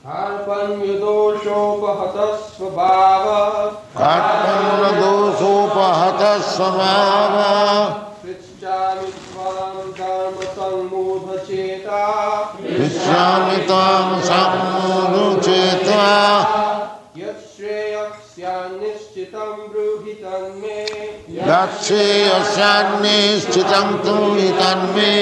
Karpanyadoshopahatasvabhava Karpanyadoshopahatasvabhava Krishchami tvam dharma sammudhacheta Krishyami tam sammurucheta Yashreyasya nishchitam bruhitan me Yatsheyasyanishchitam tuhitanme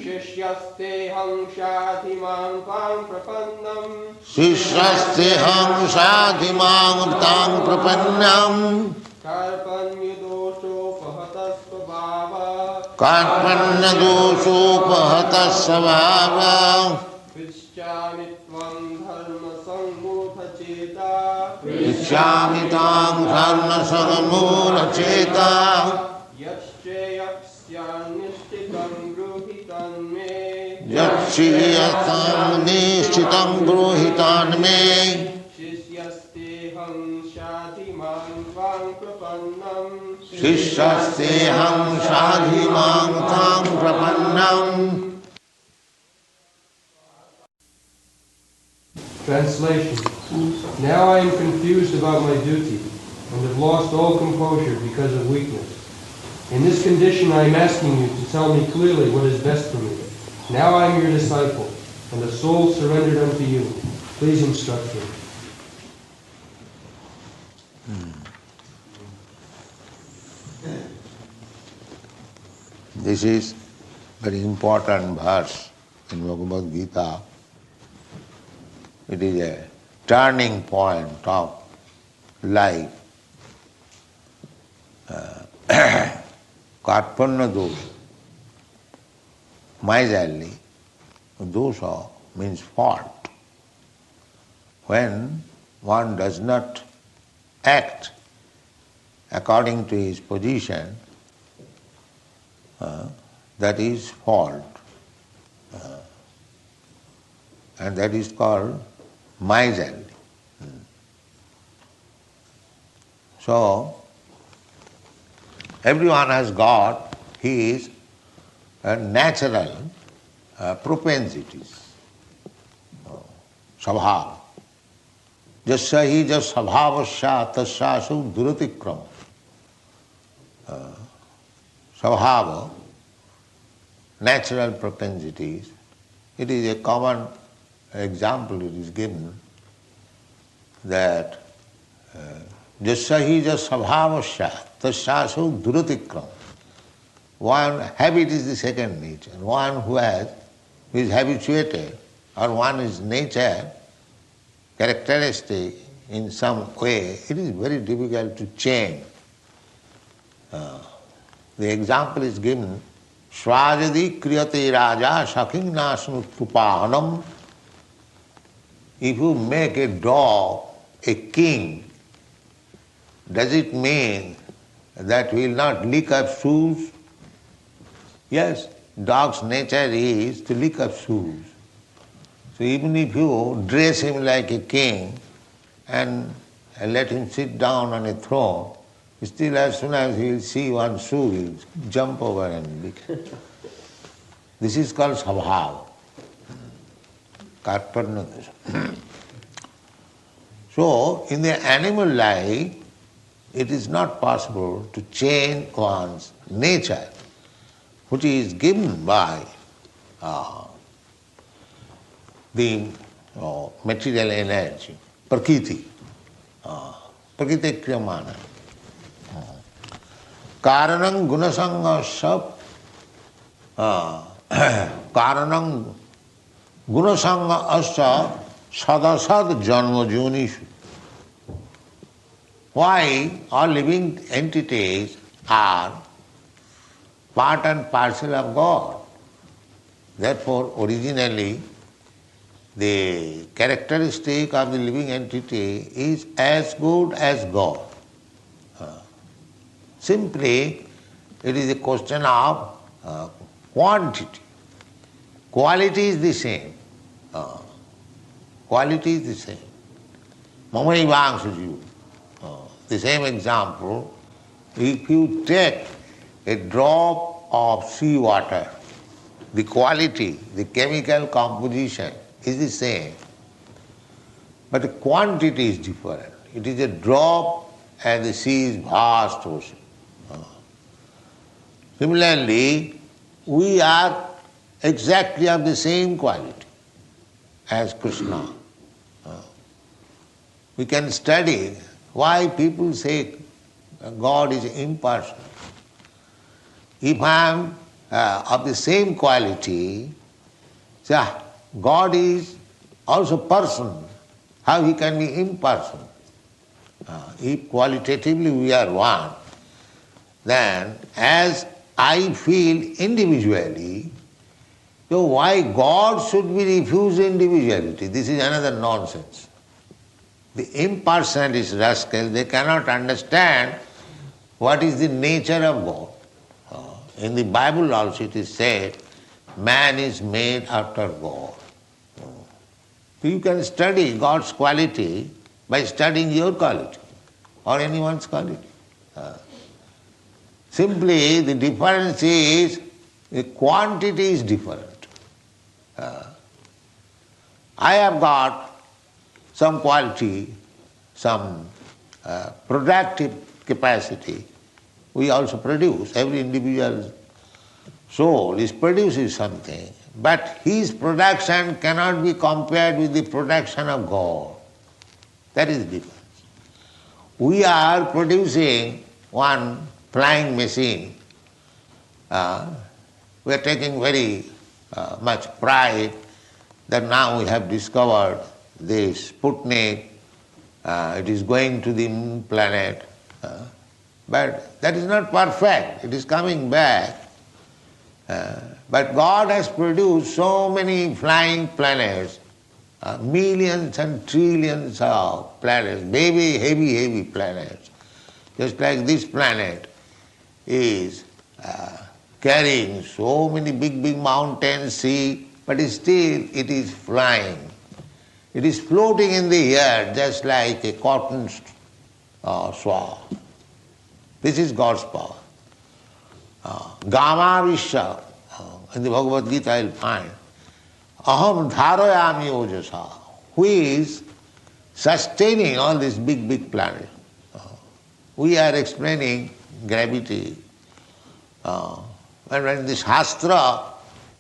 Shishyaste hangshadhiman pam prapannam Shishrasteham sadhimam tang prapannam Karpanyadoshopahatasvabhava Karpanyadoshopahatasvabhava Krishchami tvam dharma sammudhacheta Krishyami tam dharma sammuracheta Yashreyasya nishchitam bruhitan me Yatshiyatam nishchitam gruhitanme Shishyaste hangshadhiman pam prapannam Shishrasteham sadhimam tang prapannam. Translation. Now I am confused about my duty and have lost all composure because of weakness. In this condition I am asking you to tell me clearly what is best for me. Now I am your disciple and a soul surrendered unto you. Please instruct me. This is very important verse in Bhagwat Gita. It is a turning point of life. Karpanna dosha, miserly. Dosha means fault. When one does not act according to his position, that is fault. And that is called miserly. So, everyone has got his natural propensities, sabhava. Jasya hi jas sabhavasya tasyasu duratikrama. Sabhava, natural propensities. It is a common example it is given that jasya hi jas sabhavasya tasyasu duratikrama. One habit is the second nature. One who is habituated, or one is nature, characteristic in some way, it is very difficult to change. The example is given, Swajadi kriyate raja saking nasnutupahanam. If you make a dog a king, does it mean that he will not lick up shoes? Yes, dog's nature is to lick up shoes. So even if you dress him like a king and let him sit down on a throne, still as soon as he will see one shoe, he will jump over and lick it. This is called sabhava, karpanna dosha. So in the animal life, it is not possible to change one's nature, which is given by the material energy, prakriti, prakriti kriyamana. Karanam gunasanga sab, karanam gunasanga asya sadasad janma junishu. Why all living entities are part and parcel of God. Therefore, originally, the characteristic of the living entity is as good as God. Simply, it is a question of quantity. Quality is the same. Quality is the same. Mamaivangshuju. The same example, if you take a drop of sea water, the quality, the chemical composition is the same. but the quantity is different. It is a drop and the sea is vast ocean. Similarly, we are exactly of the same quality as Krishna. We can study why people say God is impersonal. If I am of the same quality, say, God is also person. How he can be impersonal? If qualitatively we are one, then as I feel individually, so why God should be refused individuality? This is another nonsense. The impersonalist rascal, they cannot understand what is the nature of God. In the Bible also it is said, man is made after God. You can study God's quality by studying your quality or anyone's quality. Simply the difference is the quantity is different. I have got some quality, some productive capacity. We also produce. Every individual soul produces something, but his production cannot be compared with the production of God. That is the difference. We are producing one flying machine. We are taking very much pride that now we have discovered this Sputnik, it is going to the moon planet. But that is not perfect, it is coming back. But God has produced so many flying planets, millions and trillions of planets, heavy planets. Just like this planet is carrying so many big mountains, sea, but still it is flying. It is floating in the air just like a cotton swab. This is God's power. Gama Vishya, in the Bhagwat Geeta you'll find, Aham dharayami ojasa, who is sustaining all these big planets. We are explaining gravity. And in this Shastra,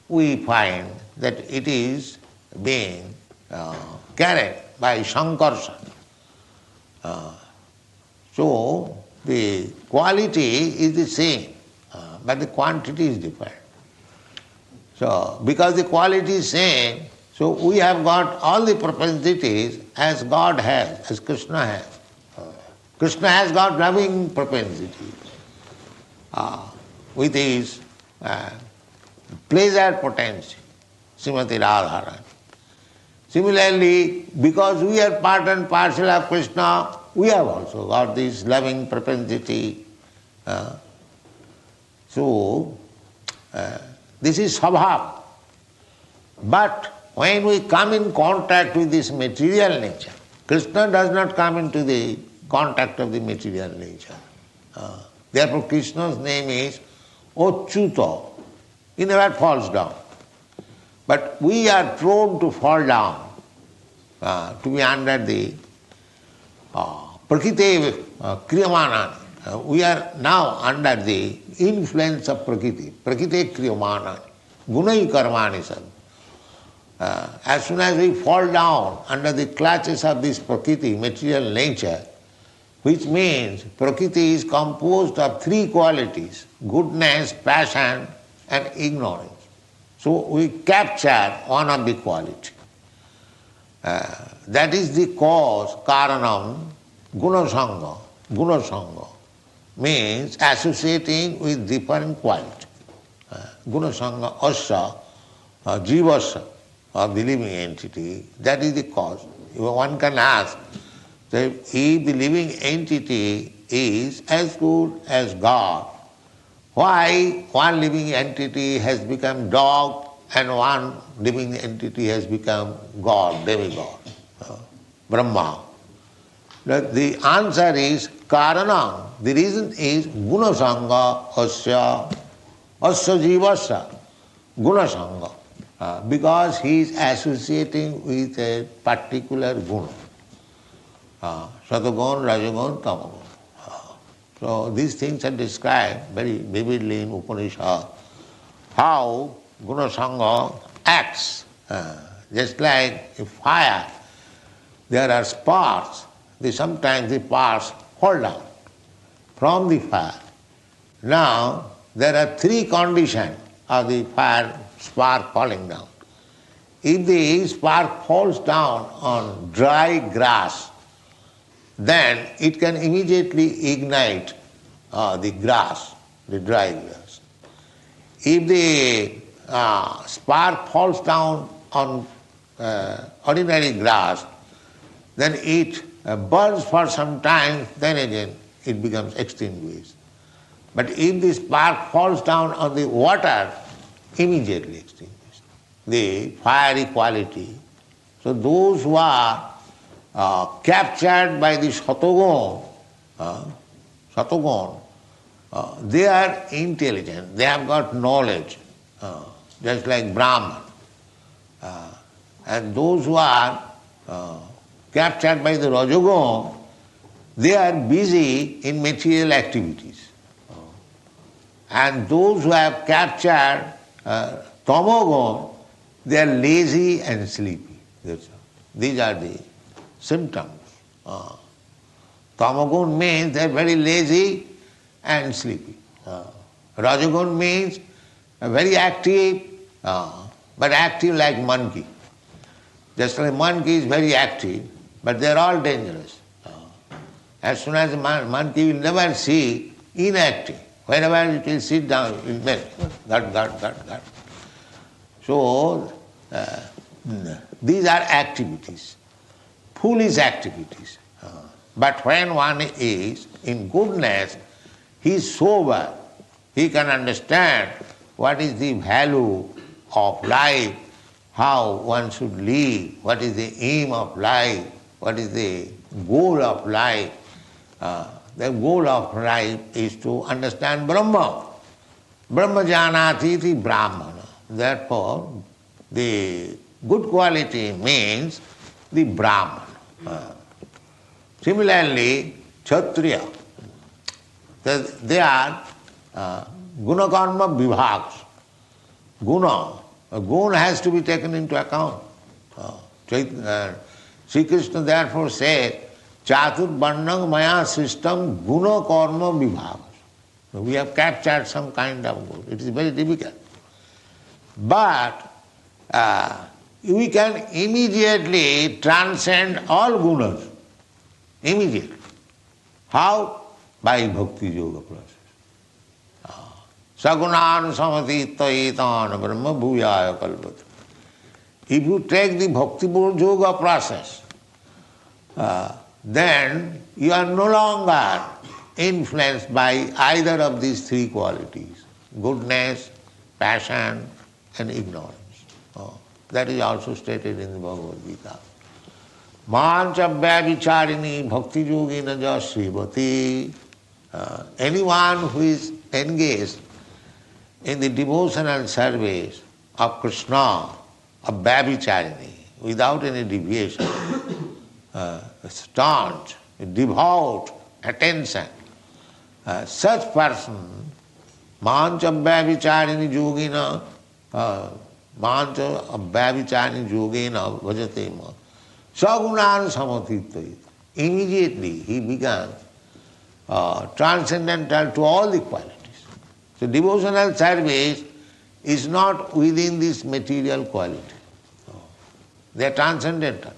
we find that it is being carried by Sankarsan. So the quality is the same, but the quantity is different. So because the quality is same, so we have got all the propensities as God has, as Krishna has. Krishna has got loving propensities with his pleasure potency, Srimati Radharani. Similarly, because we are part and parcel of Krishna, we have also got this loving propensity. So, this is Svabhav. But when we come in contact with this material nature, Krishna does not come into the contact of the material nature. Therefore Krishna's name is Achyuta. He never falls down. But we are prone to fall down, to be under the Prakriti Kriyamanani. We are now under the influence of Prakriti, Prakriti Kriyamanani, Gunai Karmani Sad. As soon as we fall down under the clutches of this Prakriti, material nature, which means Prakriti is composed of three qualities, goodness, passion and ignorance. So we capture one of the quality. That is the cause, karanam, gunasanga. Gunasanga means associating with different quality. Gunasanga, asya, jivasya, of the living entity, that is the cause. One can ask that if the living entity is as good as God, why one living entity has become dog and one living entity has become God, demigod, Brahma? The answer is karanam. The reason is gunasanga asya jivasya, gunasanga. Because he is associating with a particular guna. Satagun, Rajagun, Tamagun. So these things are described very vividly in Upanishad, how Guna-sanga acts. Just like a fire, there are sparks, sometimes the sparks fall down from the fire. Now, there are three conditions of the fire spark falling down. If the spark falls down on dry grass, then it can immediately ignite the grass, the dry grass. If the spark falls down on ordinary grass, then it burns for some time, then again it becomes extinguished. But if the spark falls down on the water, immediately extinguished. The fiery quality. So those who are captured by the Satagun, they are intelligent, they have got knowledge, just like Brahman. And those who are captured by the Rajagun, they are busy in material activities. And those who have captured Tamagun, they are lazy and sleepy. These are the symptoms. Tamagun means they are very lazy and sleepy. Rajagun means very active, but active like monkey. Just like monkey is very active, but they are all dangerous. As soon as a monkey will never see inactive. Wherever it will sit down, it will melt. That. So, these are activities, foolish activities. But when one is in goodness, he is sober, he can understand what is the value of life, how one should live, what is the aim of life, what is the goal of life. The goal of life is to understand Brahma. Brahma janati iti Brahmana. Therefore, the good quality means the Brahman. Similarly, Kshatriya, they are guna karma vibhags. Guna has to be taken into account. Sri Krishna therefore said, Chatur Varnang Maya system guna karma vibhagas. We have captured some kind of good. It is very difficult. But we can immediately transcend all gunas. Immediately. How? By bhakti yoga process. Sagunan samati taitan brahma bhuyaya kalpata. If you take the bhakti yoga process, then you are no longer influenced by either of these three qualities, goodness, passion, and ignorance. That is also stated in the Bhagwat Gita. Mancha vyavicharini bhakti yogina ja srivati. Anyone who is engaged in the devotional service of Krishna, of vyavicharini, without any deviation, staunch, devout attention, such person, mancha vyavicharini yogina, mancha vyavicharini yogina bhajate ma. Sagunan samatitayita. Immediately he becomes transcendental to all the qualities. So devotional service is not within this material quality. They are transcendental.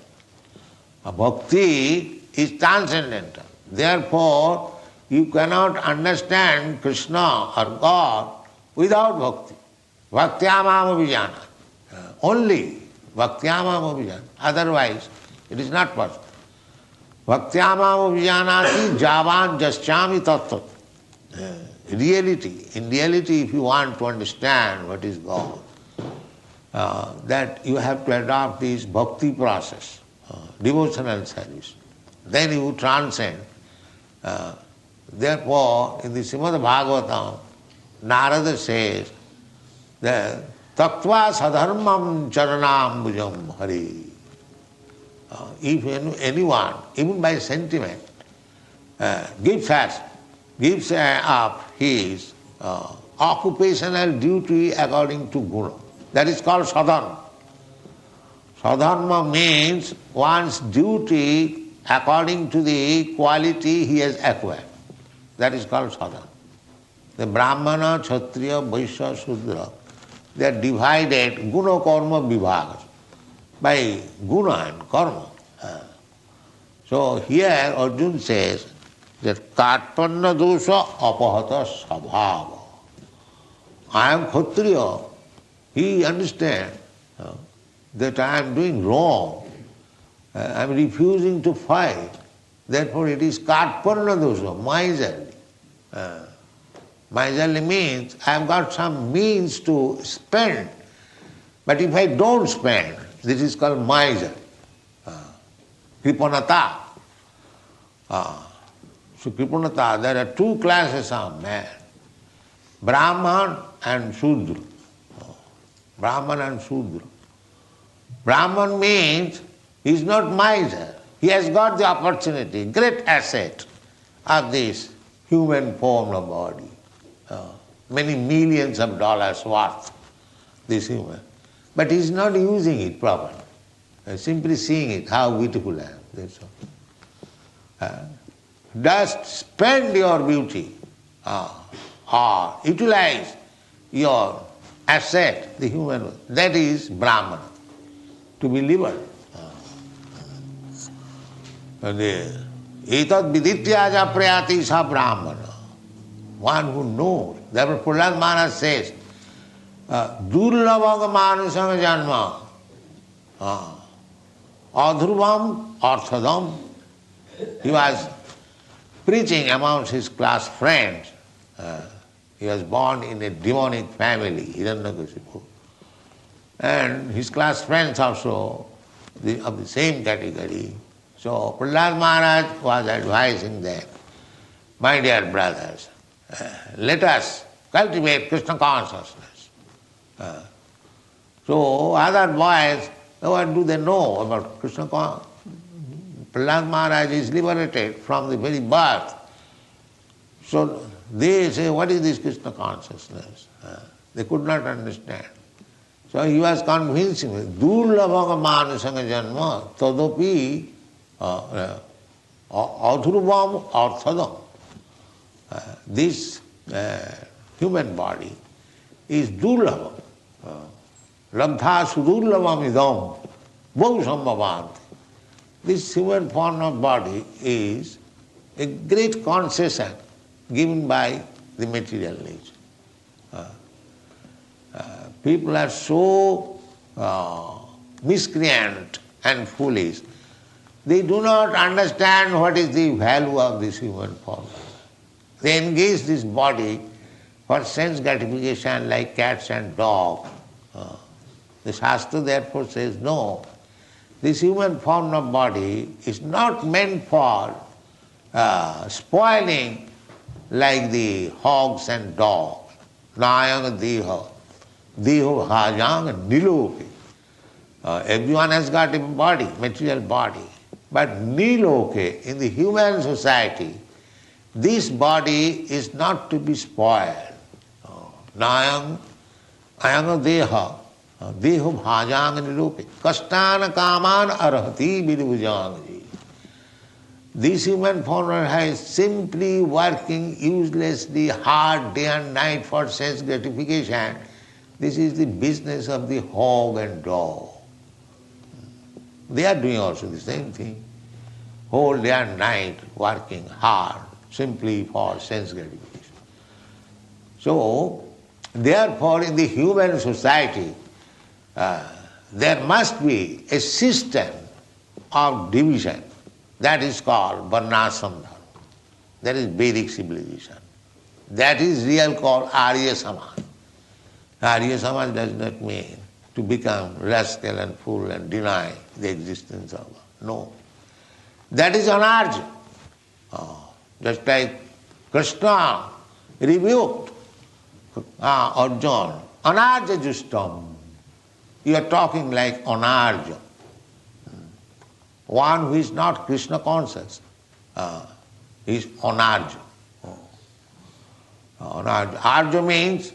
Bhakti is transcendental. Therefore, you cannot understand Krishna or God without bhakti. Bhaktyamam abhijana. Only bhaktyamam abhijana. Otherwise, it is not possible. Bhaktyamam abhijanati javan jasyami tattva. Reality. In reality, if you want to understand what is God, that you have to adopt this bhakti process, devotional service. Then you transcend. Therefore, in the Srimad Bhagavatam, Narada says that tattva sadharmam charanam bhujam Hare. if anyone, even by sentiment, gives up his occupational duty according to guna, that is called sadhana. Sadharma means one's duty according to the quality he has acquired. That is called sadhana. The Brahmana, Kshatriya, Vaishya, Shudra, they are divided guna karma vibhagas by guna and karma. So here Arjuna says that karpanna dosha apahata sabhava. I am Kshatriya. He understands that I am doing wrong. I am refusing to fight. Therefore it is karpanna dosha, miserly. Miserly means I have got some means to spend, but if I don't spend, this is called miser. Kripanata. So Kripanata, there are two classes of men, Brahman and Shudra. Brahman and Shudra. Brahman means he is not miser. He has got the opportunity, great asset of this human form of body. Many millions of dollars worth, this human. But he is not using it properly. Simply seeing it, how beautiful I am. That's all. Just spend your beauty or utilize your asset, the human one. That is Brahmana, to be liberal. Etad vidityaja prayati sa Brahmana. One who knows. Therefore Prahlad Maharaj says, Durlabhaga manusanga janma. Adhruvam arthadam. He was preaching amongst his class friends. He was born in a demonic family, Hiranyakashipu. And his class friends also of the same category. So Prahlad Maharaj was advising them, my dear brothers, let us cultivate Krishna consciousness. So other boys, what do they know about Krishna consciousness? Prahlad Maharaj is liberated from the very birth. So they say, what is this Krishna consciousness? They could not understand. So he was convincing them, Durlabhaga manusanga janma tadapi adhruvam arthadam. This human body is durlabha. Labdha sudurlabham idam बहु sambhavanti. This human form of body is a great concession given by the material nature. People are so miscreant and foolish. They do not understand what is the value of this human form. They engage this body for sense gratification like cats and dogs. The Shastra therefore says, no, this human form of body is not meant for spoiling like the hogs and dogs. Nayang deha, deho bhajang niloke. Everyone has got a body, material body. But niloke, in the human society, this body is not to be spoiled. Nayang ayang deha, deho bhajang niloke. Kastana kaman arhati vidhujangi. This human form is simply working uselessly hard day and night for sense gratification. This is the business of the hog and dog. They are doing also the same thing. Whole day and night working hard simply for sense gratification. So, therefore in the human society, there must be a system of division. That is called Varnashram Dharma. That is Vedic civilization. That is real called Arya Samaj. Arya Samaj does not mean to become rascal and fool and deny the existence of God. No. That is anarja. Just like Krishna rebuked Arjuna, anarja justam. You are talking like anarja. one who is not Krishna conscious. Is Anarja. Arja means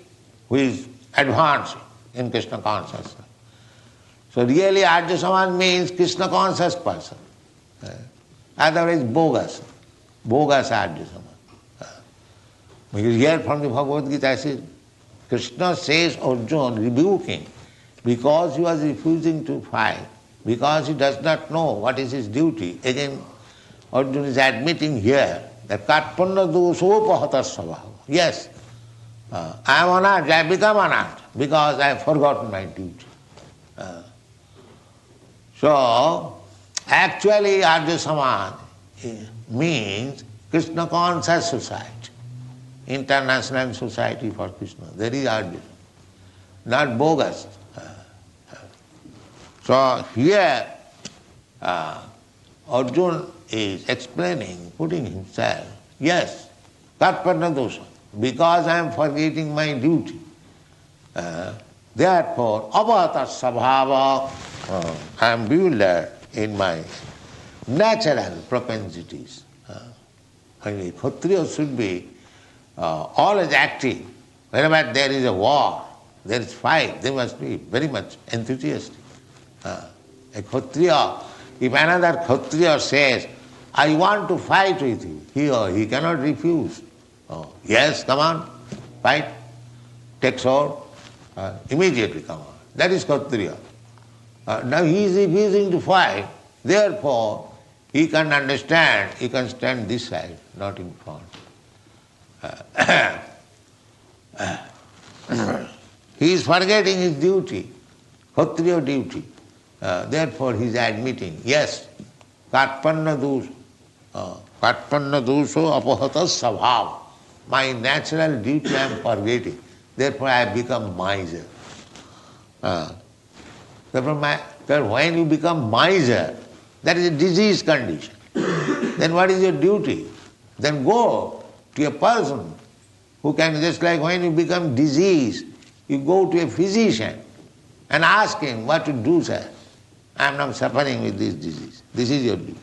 who is advancing in Krishna consciousness. So really Arja Samaj means Krishna conscious person. Otherwise bogus. Bogus Arja Samaj. Because here from the Bhagavad Gita I says, Krishna says Arjuna rebuking because he was refusing to fight, because he does not know what is his duty. Again, Arjuna is admitting here that Karpanna dosopahata svabhava. Yes, I am anarth, I have become anarth because I have forgotten my duty. So, actually Arya Samaj means Krishna conscious society, international society for Krishna. There is Arya, not bogus. So here Arjuna is explaining, putting himself, yes, Karpanna dosha, because I am forgetting my duty. Therefore, avata sabhava, I am bewildered in my natural propensities. A Kshatriya should be always active. Whenever there is a war, there is fight, they must be very much enthusiastic. A Kshatriya, if another Kshatriya says, I want to fight with you, he cannot refuse. Yes, come on, fight, take sword, immediately come on. That is Kshatriya. Now he is refusing to fight, therefore he can understand, he can stand this side, not in front. He is forgetting his duty, Kshatriya duty. Therefore he is admitting, yes, Karpanna dosha, Karpanna dosha apahata sabhava. My natural duty I am forgetting. Therefore I have become miser. Therefore when you become miser, that is a disease condition. Then what is your duty? Then go to a person who can, just like when you become diseased, you go to a physician and ask him what to do, sir. I am now suffering with this disease. This is your duty.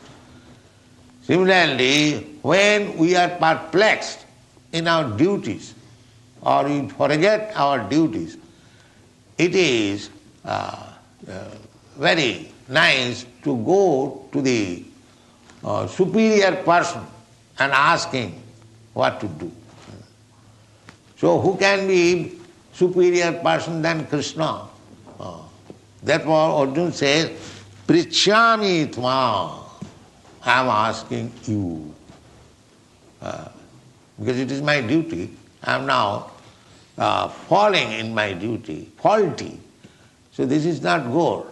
Similarly, when we are perplexed in our duties or we forget our duties, it is very nice to go to the superior person and ask him what to do. So who can be superior person than Krishna? Therefore Arjuna says, Prichyami tva, I am asking you. Because it is my duty, I am now falling in my duty, faulty. So this is not good.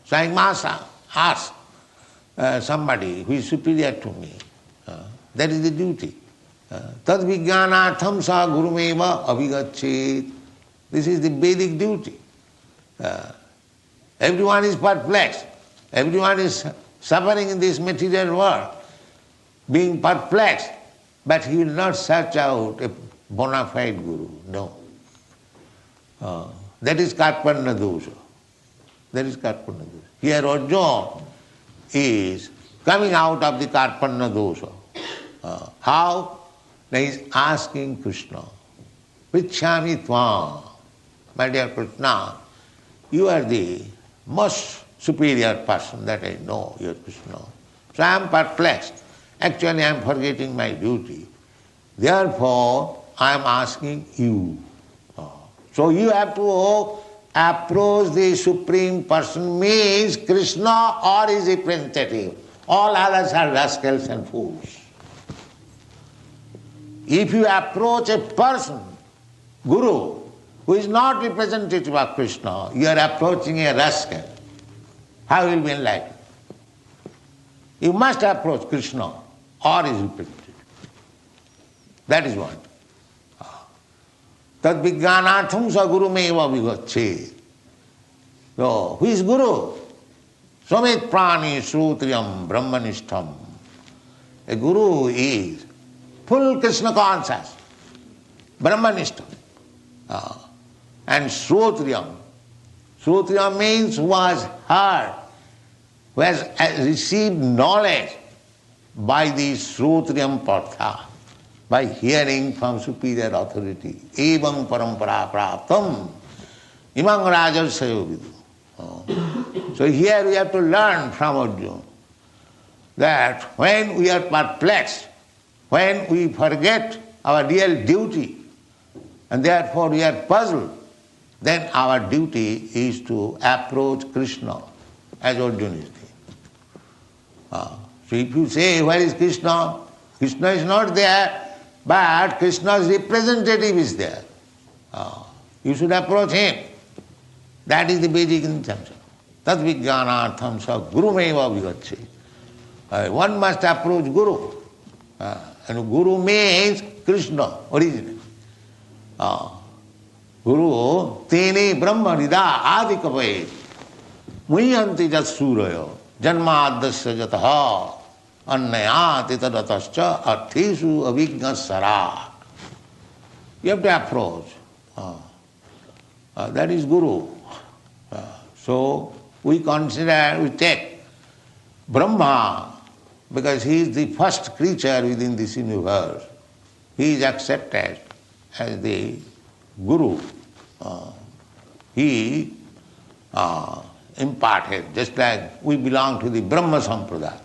So I must ask somebody who is superior to me. That is the duty. Tad vijnanatham sa gurumeva avigachet. This is the Vedic duty. Everyone is perplexed. Everyone is suffering in this material world, being perplexed. But he will not search out a bona fide guru. No. That is Karpanna dosha. That is Karpanna dosha. Here Arjuna is coming out of the Karpanna dosha. How? He is asking Krishna, Prichyami tvam. My dear Krishna, you are the most superior person that I know, you are Krishna. So I am perplexed. Actually I am forgetting my duty. Therefore I am asking you. So you have to approach the Supreme Person, means Krishna or his representative. All others are rascals and fools. If you approach a person, Guru, who is not representative of Krishna, you are approaching a rascal. How will you be enlightened? You must approach Krishna or his representative. That is what. Tad vijnanatham sa guru meva vigachet. So, who is Guru? Samit prani srutriyam brahmanishtam. A Guru is full Krishna conscious, brahmanishtam. And srutriyam. Srutriyam means who has heard who has received knowledge by the Srotriyam Partha, by hearing from superior authority. Evam parampara praptam imang rajarsayo vidu. So here we have to learn from Arjuna that when we are perplexed, when we forget our real duty, and therefore we are puzzled, then our duty is to approach Krishna as Arjuna is doing. So if you say, where is Krishna? Krishna is not there, but Krishna's representative is there. You should approach him. That is the basic intention. Tad vijnanartham sa gurumeva vigacche. One must approach Guru. And Guru means Krishna, originally. Guru, tene brahma rida adikavaye muyanti jat surayo janmadasya jataha annayati tadatascha arthesu avijnasara. You have to approach. That is Guru. So we consider, we take Brahma, because he is the first creature within this universe. He is accepted as the Guru. He imparted, just like we belong to the Brahma Sampradaya.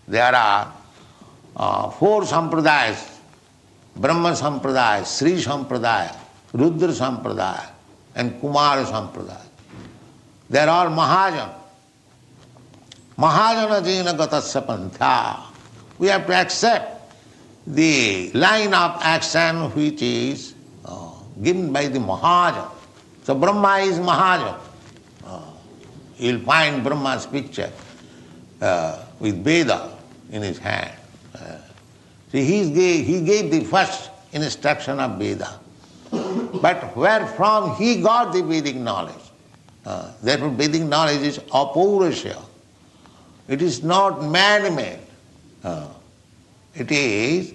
There are 4 Sampradayas: Brahma Sampradaya, Sri Sampradaya, Rudra Sampradaya, and Kumara Sampradaya. They are all Mahajana. Mahajana jena gatasya pantha. We have to accept the line of action which is given by the Mahajana. So Brahma is Mahajana. You'll find Brahma's picture with Veda in his hand. See, he gave the first instruction of Veda. But where from he got the Vedic knowledge? Therefore Vedic knowledge is apaurusha. It is not man-made. It is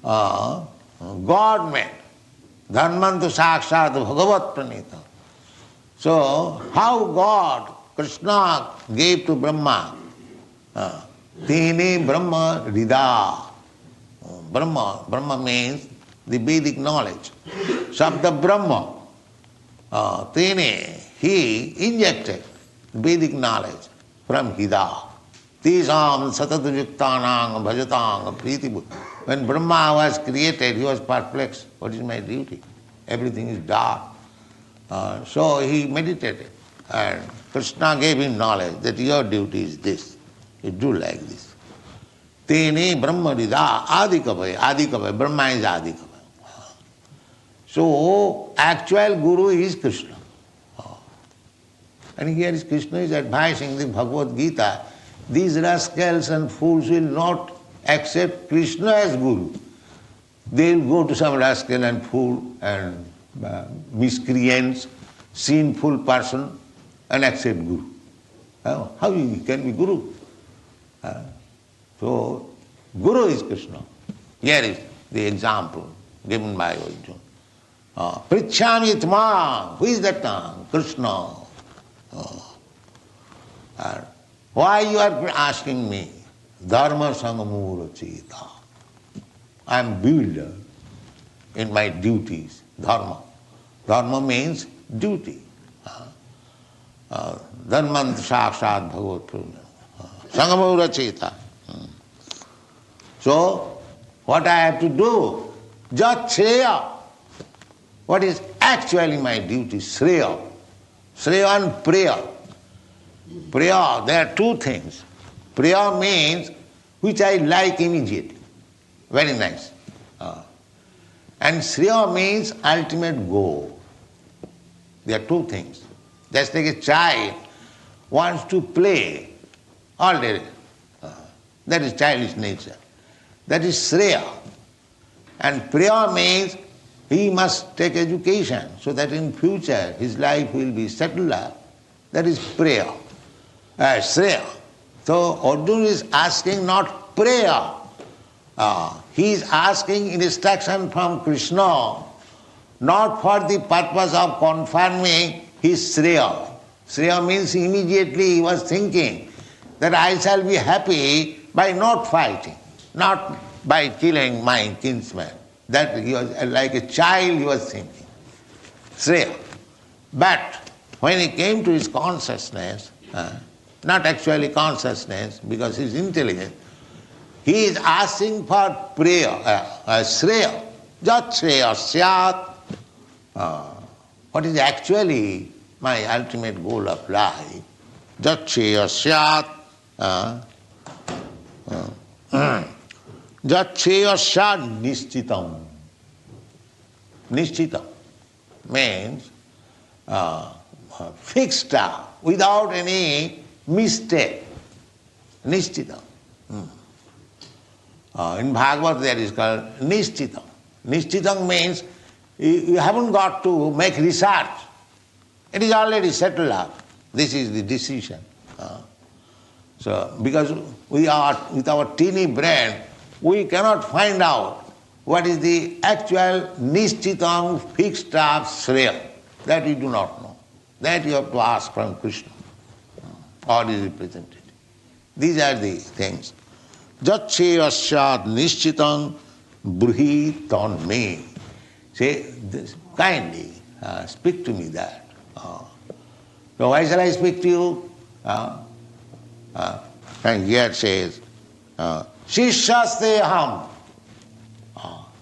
God-made. Dharmantu sakshat bhagavat pranita. So, how God, Krishna, gave to Brahma? Tene Brahma rida. Brahma means the Vedic knowledge. Sabda Brahma. Tene, he injected Vedic knowledge from Hida. Tisam satatujuktanang bhajatang priti. When Brahma was created, he was perplexed. What is my duty? Everything is dark. So he meditated. And Krishna gave him knowledge that your duty is this. You do like this. Tene Brahma rida adikavaya. Adikavaya. Brahma is adikavaya. So actual Guru is Krishna. And here is Krishna is advising the Bhagwat Gita. These rascals and fools will not accept Krishna as Guru. They will go to some rascal and fool and miscreants, sinful person and accept Guru. How he can be Guru? So, Guru is Krishna. Here is the example given by Arjuna. Prichhami tma. Who is that man? Krishna. Why you are asking me? Dharma sangamura cheta. I am builder in my duties. Dharma. Dharma means duty. Dharmant sakshat bhagavat purna. Sangamura cheta. So, what I have to do? Jat shreya. What is actually my duty? Shreya. Shreya and prayer. Prayer, there are 2 things. Prayer means which I like immediately. Very nice. And Shreya means ultimate goal. There are 2 things. Just like a child wants to play all day. That is childish nature. That is Shreya. And prayer means he must take education so that in future his life will be settled up. That is prayer. Shreya. So Arjuna is asking not prayer. He is asking instruction from Krishna, not for the purpose of confirming his Shreya. Shreya means immediately he was thinking that I shall be happy by not fighting, not by killing my kinsman. That he was like a child he was thinking. Shreya. But when he came to his consciousness, not actually consciousness because he is intelligent, he is asking for prayer, Shreya. Jat Shreya Syat. What is actually my ultimate goal of life? Jat Shreya Syat. Jat Shreya Syat Nishchitam. Nishchitam means fixed up, without any mistake. Nishchitam. In Bhagwat there is called Nishchitam. Nishchitam means you haven't got to make research. It is already settled up. This is the decision. So, because we are, with our teeny brain, we cannot find out what is the actual Nishchitam fixed up Shreya. That we do not know. That you have to ask from Krishna. Or is represented. These are the things. Jat Shreyasyat Nishchitam Bruhi ton me. Say, this, kindly speak to me that. So why shall I speak to you? And here it says, Shishyaste aham.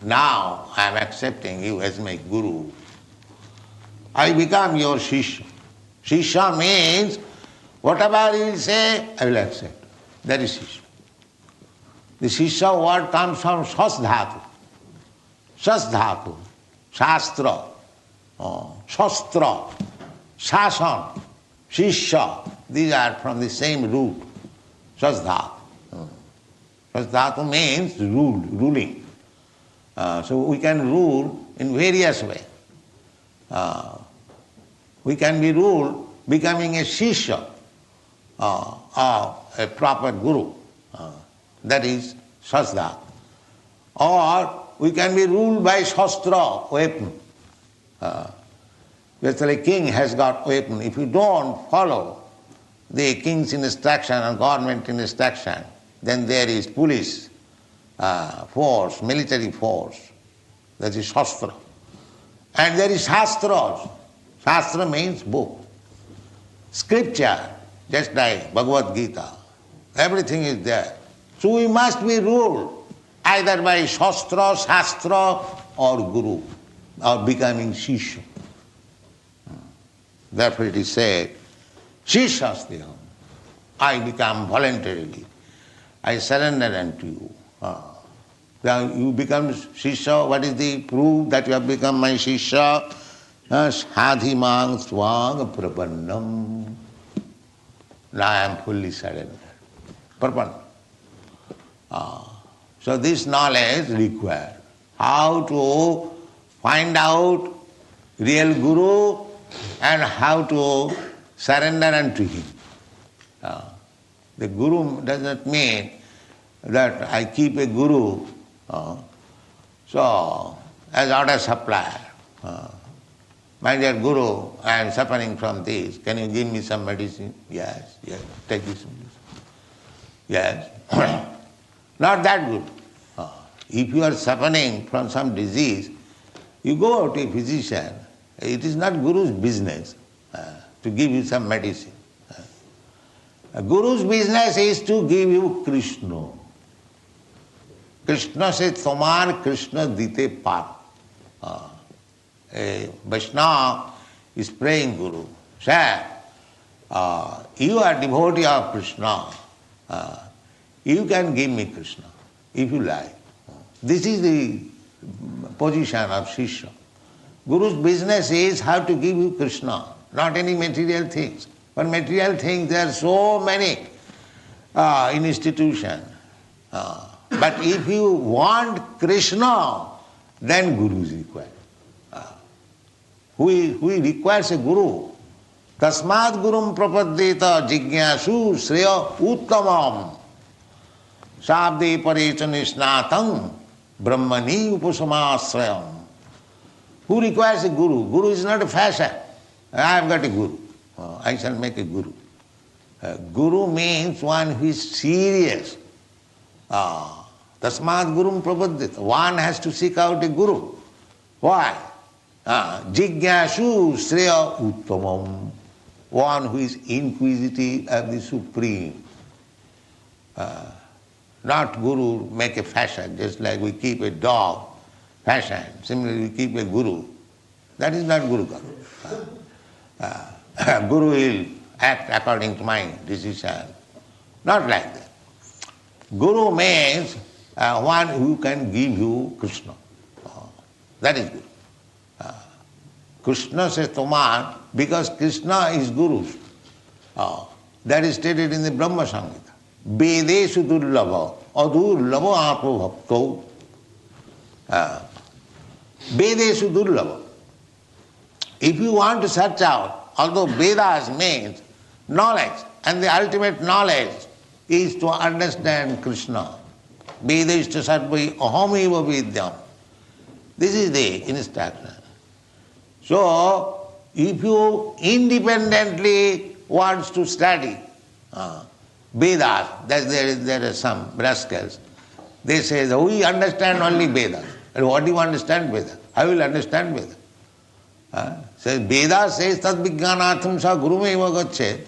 Now I am accepting you as my guru. I become your Shishya. Shishya means whatever you will say, I will accept. That is Shishya. The Shishya word comes from Shasdhatu. Shasdhatu, Shastra, Shastra, Shasan, Shishya. These are from the same root. Shasdhatu. Shasdhatu means ruling. So we can rule in various ways. We can be ruled becoming a Shishya or a proper guru. That is Shasdhatu. Or we can be ruled by Shastra, weapon. Just like a king has got weapon. If you don't follow the king's instruction or government instruction, then there is police force, military force. That is Shastra. And there is Shastras. Shastra means book. Scripture, just like Bhagwat Geeta. Everything is there. So we must be ruled either by Shastra, Shastra or Guru, or becoming Shishya. Therefore it is said, Shishyastiham. I become voluntarily. I surrender unto you. Now you become Shishya. What is the proof that you have become my Shishya? Sadhimang swang prapannam. Now I am fully surrendered. Prapanna. So this knowledge required. How to find out real Guru and how to surrender unto him. The Guru does not mean that I keep a Guru so as order supplier. My dear Guru, I am suffering from this. Can you give me some medicine? Yes, take this medicine. Yes. Not that good. If you are suffering from some disease, you go out to a physician. It is not Guru's business to give you some medicine. A Guru's business is to give you Krishna. Krishna says, Tomar Krishna dite par. A Vaishnava is praying Guru. Sir, you are devotee of Krishna. You can give me Krishna, if you like. This is the position of Shishya. Guru's business is how to give you Krishna, not any material things. But material things, there are so many in institution. But if you want Krishna, then Guru is required. Who requires a Guru? Tasmad Gurum Prapaddeta Jignasu Shreya Uttamam Sabde Parechanishnatam Brahmani Upasamasrayam. Who requires a Guru? Guru is not a fashion. I have got a Guru. I shall make a Guru. Guru means one who is serious. Tasmat gurum prapadyate. One has to seek out a guru. Why? Jigyasu Shreya Uttamam. One who is inquisitive of the Supreme. Not guru make a fashion, just like we keep a dog fashion. Similarly, we keep a guru. That is not Guru Karma. Guru will act according to my decision. Not like that. Guru means one who can give you Krishna. That is Guru. Krishna says Tomar, because Krishna is Guru. That is stated in the Brahma Samhita. Vedeshu durlava, adurlava apo bhakto. Vedeshu durlava. If you want to search out, although Vedas means knowledge, and the ultimate knowledge is to understand Krishna. Vedeshu sarvai ahamiva vidyam. This is the instruction. So, if you independently want to study Vedas, there are some rascals, they say that we understand only Vedas. And what do you understand Vedas? I will understand Vedas. Says Vedas says tad vijnanatham sa gurumeva gachet.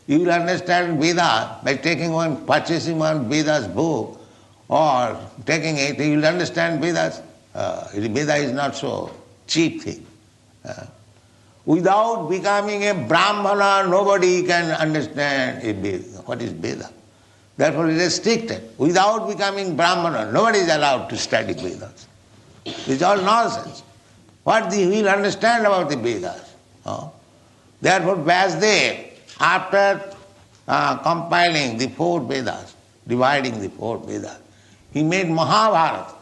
You will understand Vedas by purchasing one Vedas book or taking it, you will understand Vedas. Veda is not so cheap thing. Without becoming a Brahmana, nobody can understand a Veda. What is Veda? Therefore it is restricted. Without becoming Brahmana, nobody is allowed to study Vedas. It's all nonsense. What he will understand about the Vedas? Therefore Vyasdev, after compiling the 4 Vedas, dividing the 4 Vedas, he made Mahabharata.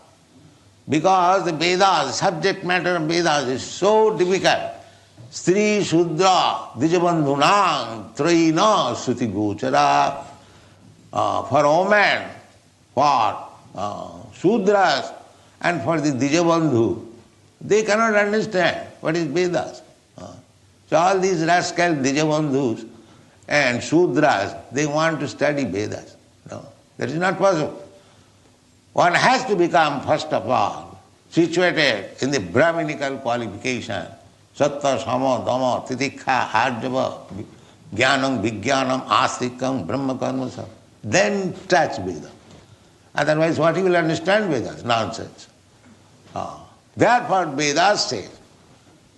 Because the Vedas, the subject matter of Vedas is so difficult. Stri Shudra Dijabandhunang Traina Suti Gochara. For women, for Shudras, and for the Dijabandhu, they cannot understand what is Vedas. So all these rascal Dijabandhus and Shudras, they want to study Vedas. No, that is not possible. One has to become, first of all, situated in the Brahminical qualification. Sattva, Sama, Dhamma, Titikha, Arjava, Jnanam, Vijnanam, Astikam, Brahma Karma. Then touch Veda. Otherwise, what he will understand Vedas? Nonsense. Therefore, Vedas says,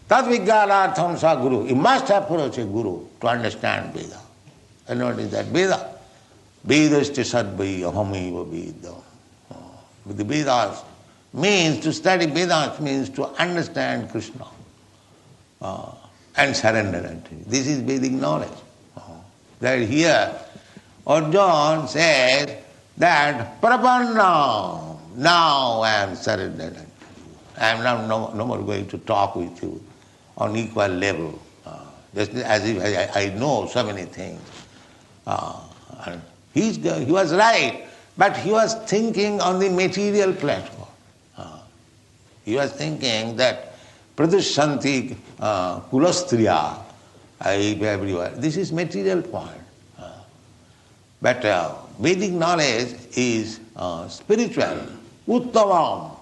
Tad Vijnanatham sa Guru. You must approach a Guru to understand Veda. And what is that Veda? Vedascha sadvai ahamiva vedam. The Vedas means, to study Vedas means to understand Krishna and surrender unto him. This is Vedic knowledge. That here, Arjuna says that Prapanna, now I am surrendered unto you. I am now no more going to talk with you on equal level, just as if I know so many things. And he was right. But he was thinking on the material platform. He was thinking that Pradushanti Kulastriya everywhere. This is material point. But Vedic knowledge is spiritual. Uttamam.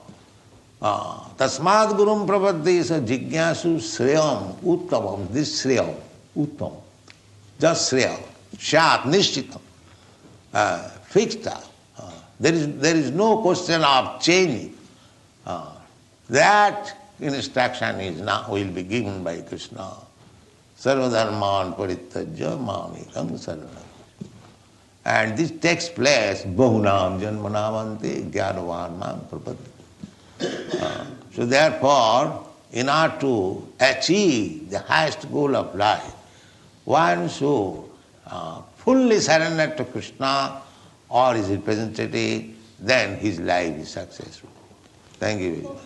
Tasmad gurum prapadde sa jigyasu shreyam uttamam. This shreyam, uttam. Just shreyam. Shat, nishchitam. Fixed up. There is no question of changing. That instruction is now will be given by Krishna. Sarvadharman parittajya mamikam saranam. And this takes place, bahunam janmanamante gyanavan mam prapadde. So therefore, in order to achieve the highest goal of life, one should fully surrender to Krishna or his representative, then his life is successful. Thank you very much.